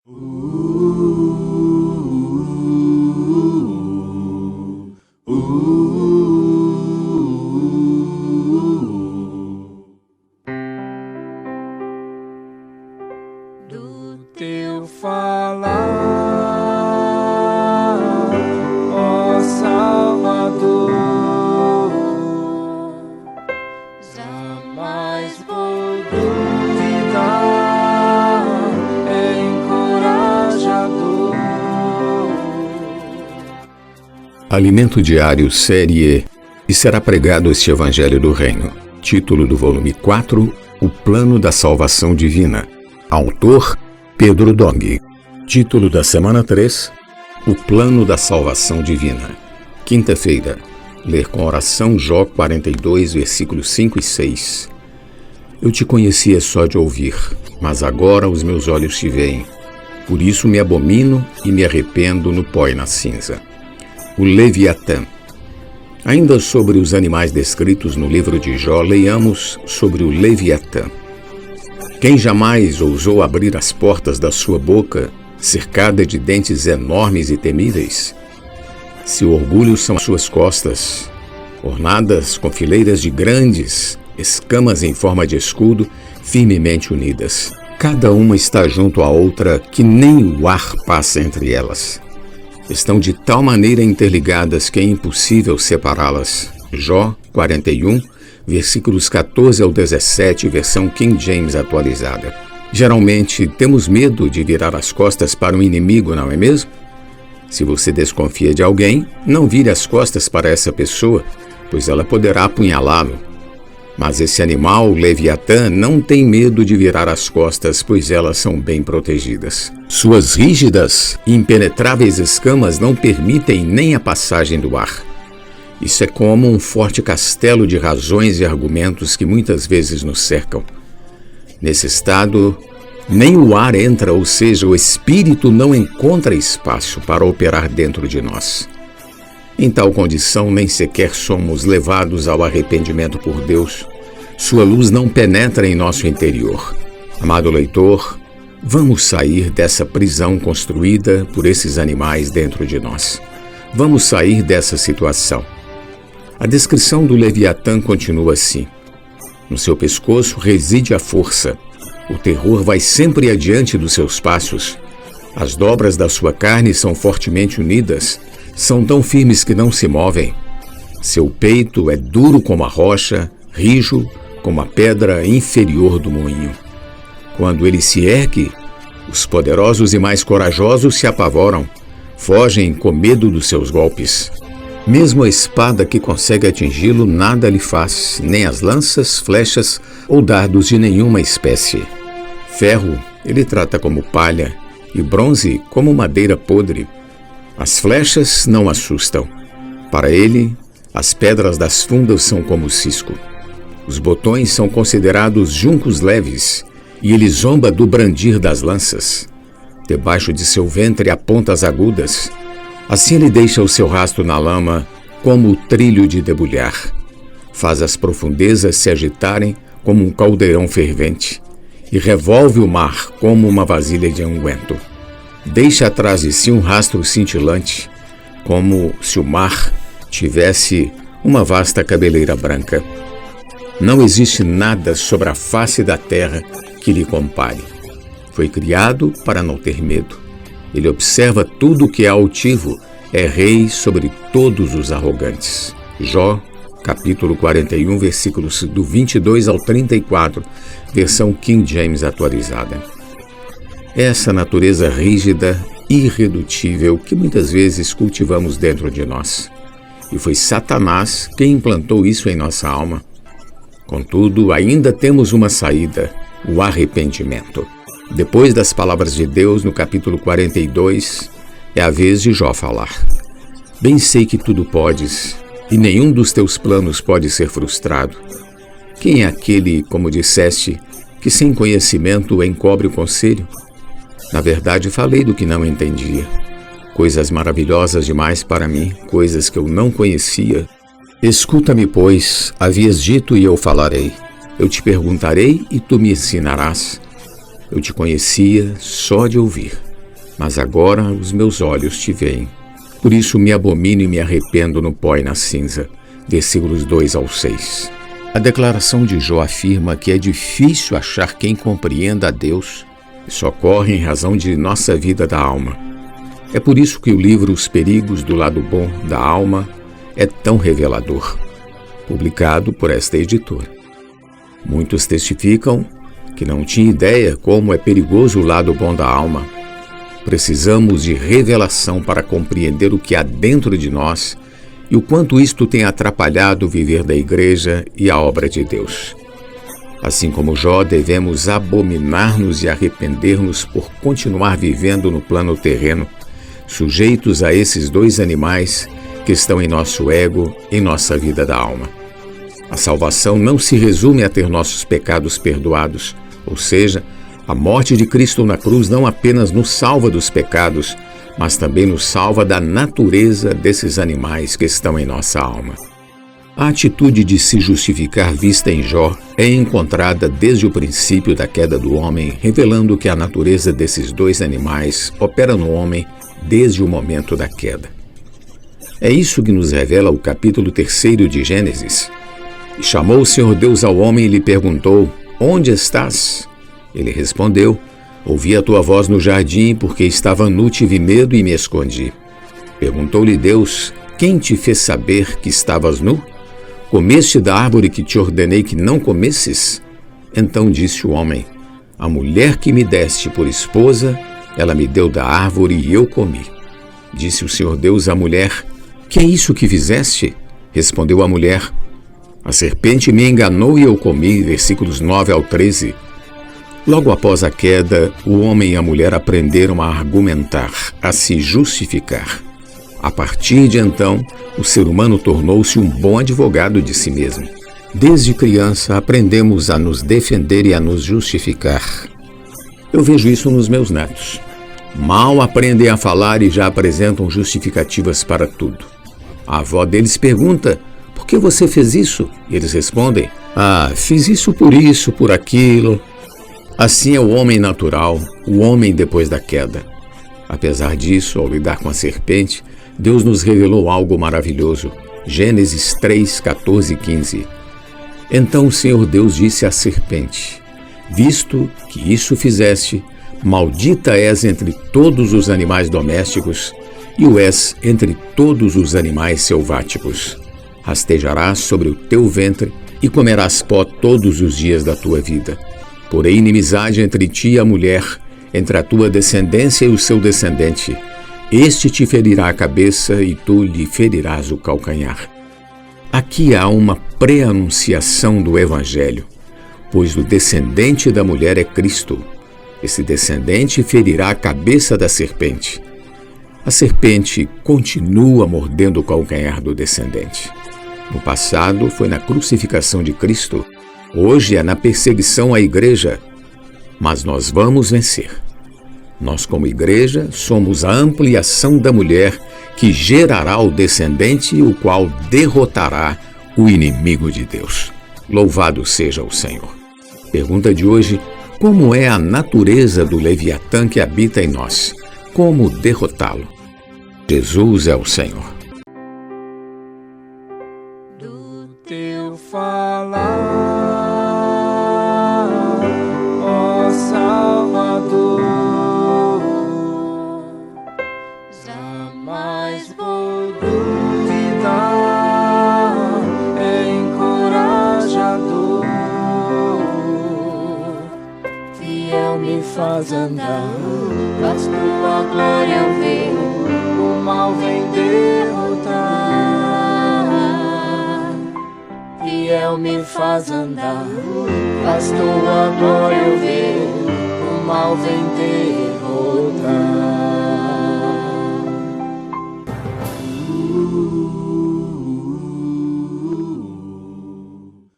Do teu falar, ó Salvador, jamais vou duvidar, é encorajador. Alimento Diário, série E será pregado este Evangelho do Reino. Título do volume 4, O Plano da Salvação Divina. Autor, Pedro Dong. Título da semana 3, O Plano da Salvação Divina. Quinta-feira, ler com oração Jó 42, versículos 5 e 6. Eu te conhecia só de ouvir, mas agora os meus olhos te veem. Por isso me abomino e me arrependo no pó e na cinza. O Leviatã. Ainda sobre os animais descritos no livro de Jó, leiamos sobre o Leviatã. Quem jamais ousou abrir as portas da sua boca, cercada de dentes enormes e temíveis? Seu orgulho são as suas costas, ornadas com fileiras de grandes escamas em forma de escudo, firmemente unidas. Cada uma está junto à outra que nem o ar passa entre elas. Estão de tal maneira interligadas que é impossível separá-las. Jó 41, versículos 14 ao 17, versão King James atualizada. Geralmente, temos medo de virar as costas para um inimigo, não é mesmo? Se você desconfia de alguém, não vire as costas para essa pessoa, pois ela poderá apunhalá-lo. Mas esse animal, o Leviatã, não tem medo de virar as costas, pois elas são bem protegidas. Suas rígidas e impenetráveis escamas não permitem nem a passagem do ar. Isso é como um forte castelo de razões e argumentos que muitas vezes nos cercam. Nesse estado, nem o ar entra, ou seja, o espírito não encontra espaço para operar dentro de nós. Em tal condição, nem sequer somos levados ao arrependimento por Deus. Sua luz não penetra em nosso interior. Amado leitor, vamos sair dessa prisão construída por esses animais dentro de nós. Vamos sair dessa situação. A descrição do Leviatã continua assim. No seu pescoço reside a força. O terror vai sempre adiante dos seus passos. As dobras da sua carne são fortemente unidas. São tão firmes que não se movem. Seu peito é duro como a rocha, rijo como a pedra inferior do moinho. Quando ele se ergue, os poderosos e mais corajosos se apavoram, fogem com medo dos seus golpes. Mesmo a espada que consegue atingi-lo nada lhe faz, nem as lanças, flechas ou dardos de nenhuma espécie. Ferro ele trata como palha e bronze como madeira podre. As flechas não assustam. Para ele, as pedras das fundas são como cisco. Os botões são considerados juncos leves e ele zomba do brandir das lanças. Debaixo de seu ventre há pontas agudas. Assim ele deixa o seu rastro na lama como o trilho de debulhar. Faz as profundezas se agitarem como um caldeirão fervente e revolve o mar como uma vasilha de unguento. Deixa atrás de si um rastro cintilante, como se o mar tivesse uma vasta cabeleira branca. Não existe nada sobre a face da terra que lhe compare. Foi criado para não ter medo. Ele observa tudo que é altivo, é rei sobre todos os arrogantes. Jó, capítulo 41, versículos do 22 ao 34, versão King James atualizada. Essa natureza rígida, irredutível, que muitas vezes cultivamos dentro de nós. E foi Satanás quem implantou isso em nossa alma. Contudo, ainda temos uma saída, o arrependimento. Depois das palavras de Deus, no capítulo 42, é a vez de Jó falar. Bem sei que tudo podes, e nenhum dos teus planos pode ser frustrado. Quem é aquele, como disseste, que sem conhecimento encobre o conselho? Na verdade, falei do que não entendia. Coisas maravilhosas demais para mim, coisas que eu não conhecia. Escuta-me, pois, havias dito e eu falarei. Eu te perguntarei e tu me ensinarás. Eu te conhecia só de ouvir, mas agora os meus olhos te veem. Por isso me abomino e me arrependo no pó e na cinza. Versículos 2 ao 6. A declaração de Jó afirma que é difícil achar quem compreenda a Deus e socorre em razão de nossa vida da alma. É por isso que o livro Os Perigos do Lado Bom da Alma é tão revelador, publicado por esta editora. Muitos testificam que não tinham ideia como é perigoso o lado bom da alma. Precisamos de revelação para compreender o que há dentro de nós e o quanto isto tem atrapalhado o viver da igreja e a obra de Deus. Assim como Jó, devemos abominar-nos e arrepender-nos por continuar vivendo no plano terreno, sujeitos a esses dois animais que estão em nosso ego, em nossa vida da alma. A salvação não se resume a ter nossos pecados perdoados, ou seja, a morte de Cristo na cruz não apenas nos salva dos pecados, mas também nos salva da natureza desses animais que estão em nossa alma. A atitude de se justificar vista em Jó é encontrada desde o princípio da queda do homem, revelando que a natureza desses dois animais opera no homem desde o momento da queda. É isso que nos revela o capítulo 3 de Gênesis. E chamou o Senhor Deus ao homem e lhe perguntou: onde estás? Ele respondeu: ouvi a tua voz no jardim, porque estava nu, tive medo e me escondi. Perguntou-lhe Deus: quem te fez saber que estavas nu? Comeste da árvore que te ordenei que não comesses? Então disse o homem: a mulher que me deste por esposa, ela me deu da árvore e eu comi. Disse o Senhor Deus à mulher: que é isso que fizeste? Respondeu a mulher: a serpente me enganou e eu comi. Versículos 9 ao 13. Logo após a queda, o homem e a mulher aprenderam a argumentar, a se justificar. A partir de então, o ser humano tornou-se um bom advogado de si mesmo. Desde criança, aprendemos a nos defender e a nos justificar. Eu vejo isso nos meus netos. Mal aprendem a falar e já apresentam justificativas para tudo. A avó deles pergunta: por que você fez isso? E eles respondem: fiz isso, por aquilo. Assim é o homem natural, o homem depois da queda. Apesar disso, ao lidar com a serpente, Deus nos revelou algo maravilhoso. Gênesis 3, 14 e 15. Então o Senhor Deus disse à serpente: visto que isso fizeste, maldita és entre todos os animais domésticos e o és entre todos os animais selváticos. Rastejarás sobre o teu ventre e comerás pó todos os dias da tua vida. Porém, inimizade entre ti e a mulher, entre a tua descendência e o seu descendente. Este te ferirá a cabeça e tu lhe ferirás o calcanhar. Aqui há uma pré-anunciação do Evangelho, pois o descendente da mulher é Cristo. Esse descendente ferirá a cabeça da serpente. A serpente continua mordendo o calcanhar do descendente. No passado foi na crucificação de Cristo. Hoje é na perseguição à igreja, mas nós vamos vencer. Nós, como igreja, somos a ampliação da mulher que gerará o descendente, o qual derrotará o inimigo de Deus. Louvado seja o Senhor. Pergunta de hoje: como é a natureza do Leviatã que habita em nós? Como derrotá-lo? Jesus é o Senhor. Do teu falar, Salvador, jamais vou duvidar, é encorajador, fiel me faz andar, faz tua glória ver, o mal vem derrotar, fiel me faz andar, faz tua glória ver, o mal vem derrotar.